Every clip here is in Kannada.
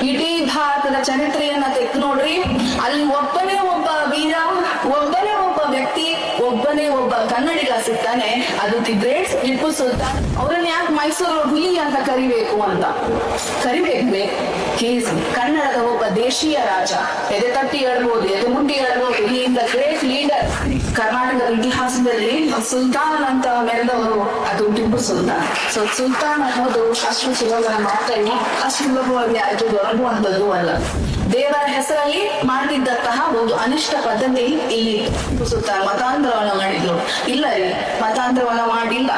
ಇಡೀ ಭಾರತದ ಚರಿತ್ರೆಯನ್ನ ತೆಗೆದು ನೋಡ್ರಿ, ಅಲ್ಲಿ ಒಬ್ಬನೇ ಒಬ್ಬ ವೀರ, ಒಬ್ಬನೇ ಒಬ್ಬ ವ್ಯಕ್ತಿ, ಒಬ್ಬನೇ ಒಬ್ಬ ಕನ್ನಡಿಗ ಸಿಗ್ತಾನೆ. ಅದು ದಿ ಗ್ರೇಟ್ ಟಿಪ್ಪು ಸುಲ್ತಾನ್. ಅವ್ರನ್ನ ಯಾಕೆ ಮೈಸೂರು ಹುಲಿ ಅಂತ ಕರಿಬೇಕ್ರೆ ಕನ್ನಡದ ಒಬ್ಬ ದೇಶೀಯ ರಾಜ. ಎದೆ ತಟ್ಟಿ ಹೇಳ್ಬೋದು, ಎದೆ ಮುಟ್ಟಿ ಹೇಳ್ಬೋದು, ಇಲ್ಲಿಂದ ಗ್ರೇಟ್ ಲೀಡರ್. ಕರ್ನಾಟಕದ ಇತಿಹಾಸದಲ್ಲಿ ಸುಲ್ತಾನ್ ಅಂತ ಮೆರೆದವರು ಅದು ಟಿಪ್ಪು ಸುಲ್ತಾನ್. ಸೊ ಸುಲ್ತಾನ್ ಅನ್ನೋದು ಅಷ್ಟು ಸುಲಭದ ಮಾತಲ್ಲಿ, ಅಷ್ಟು ಸುಲಭವಾಗಿ ಅದು ದೊರಕುವಂಥದ್ದು ಅಲ್ಲ. ದೇವರ ಹೆಸರಲ್ಲಿ ಮಾಡ್ತಿದ್ದಂತಹ ಒಂದು ಅನಿಷ್ಟ ಪದ್ಧತಿ ಇಲ್ಲಿ ಟಿಪ್ಪು ಸುಲ್ತಾನ್ ಮತಾಂತರವನ್ನ ಮಾಡಿದ್ರು. ಇಲ್ಲ ರೀ, ಮತಾಂತರವನ್ನ ಮಾಡಿಲ್ಲ.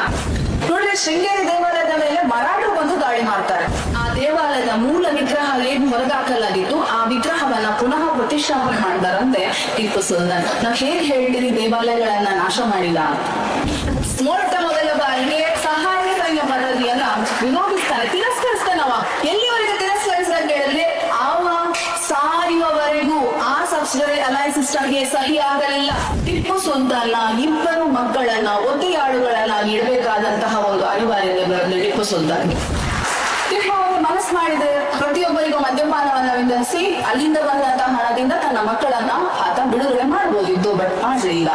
ನೋಡ್ರಿ, ಶೃಂಗೇರಿ ದೇವಾಲಯದ ಮೇಲೆ ಮರಾಠರು ಬಂದು ದಾಳಿ ಮಾಡ್ತಾರೆ. ಆ ದೇವಾಲಯದ ಮೂಲ ವಿಗ್ರಹ ಏನು ಹೊರಗಾಕಲಾಗಿತ್ತು, ಆ ವಿಗ್ರಹವನ್ನ ಪುನಃ ಪ್ರತಿಷ್ಠಾಪನೆ ಮಾಡಿದಾರಂತೆ ಟಿಪ್ಪು ಸುಲ್ತಾನ್. ನಾವ್ ಹೇಗೆ ಹೇಳ್ತೀರಿ ದೇವಾಲಯಗಳನ್ನ ನಾಶ ಮಾಡಿಲ್ಲ? ಮೊಟ್ಟ ಮೊದಲ ಬಾರಿಗೆ ಸಹಾಯ ಸೈನ್ಯ ಪದ್ಧತಿಯನ್ನ ವಿರೋಧಿಸ್ತಾನೆ, ತಿರಸ್ಕರಿಸ್ತಾನವ. ಎಲ್ಲಿವರೆಗೆ ತಿರಸ್ಕರಿಸ್ತಾನೆ ಹೇಳಿದ್ರೆ, ಅವ ಸಾಯುವವರೆಗೂ ಆ ಸಬ್ಸಿಡರಿ ಅಲೈಸಿಸ್ಟರ್ಗೆ ಸಹಿ ಆಗಲಿಲ್ಲ. ಟಿಪ್ಪು ಸುಲ್ತಾನ್ನ ಇಬ್ಬರು ಮಕ್ಕಳನ್ನ ಒತ್ತೆಯಾಳುಗಳನ್ನ ಇಡಬೇಕಾದಂತಹ ಒಂದು ಅನಿವಾರ್ಯತೆ ಬರಲಿ ಟಿಪ್ಪು ಸುಲ್ತಾನ್ಗೆ. ಟಿಪ್ಪು ಅವರು ಮನಸ್ಸು ಮಾಡಿದ್ರೆ ಪ್ರತಿಯೊಬ್ಬರಿಗೂ ಮದ್ಯಪಾನವನ್ನ ವಿಧಿಸಿ ಅಲ್ಲಿಂದ ಬಂದಂತಹ ಹಣದಿಂದ ತನ್ನ ಮಕ್ಕಳನ್ನ ಆತ ಬಿಡುಗಡೆ ಮಾಡಬಹುದಿತ್ತು, ಬಟ್ ಮಾಡಲಿಲ್ಲ.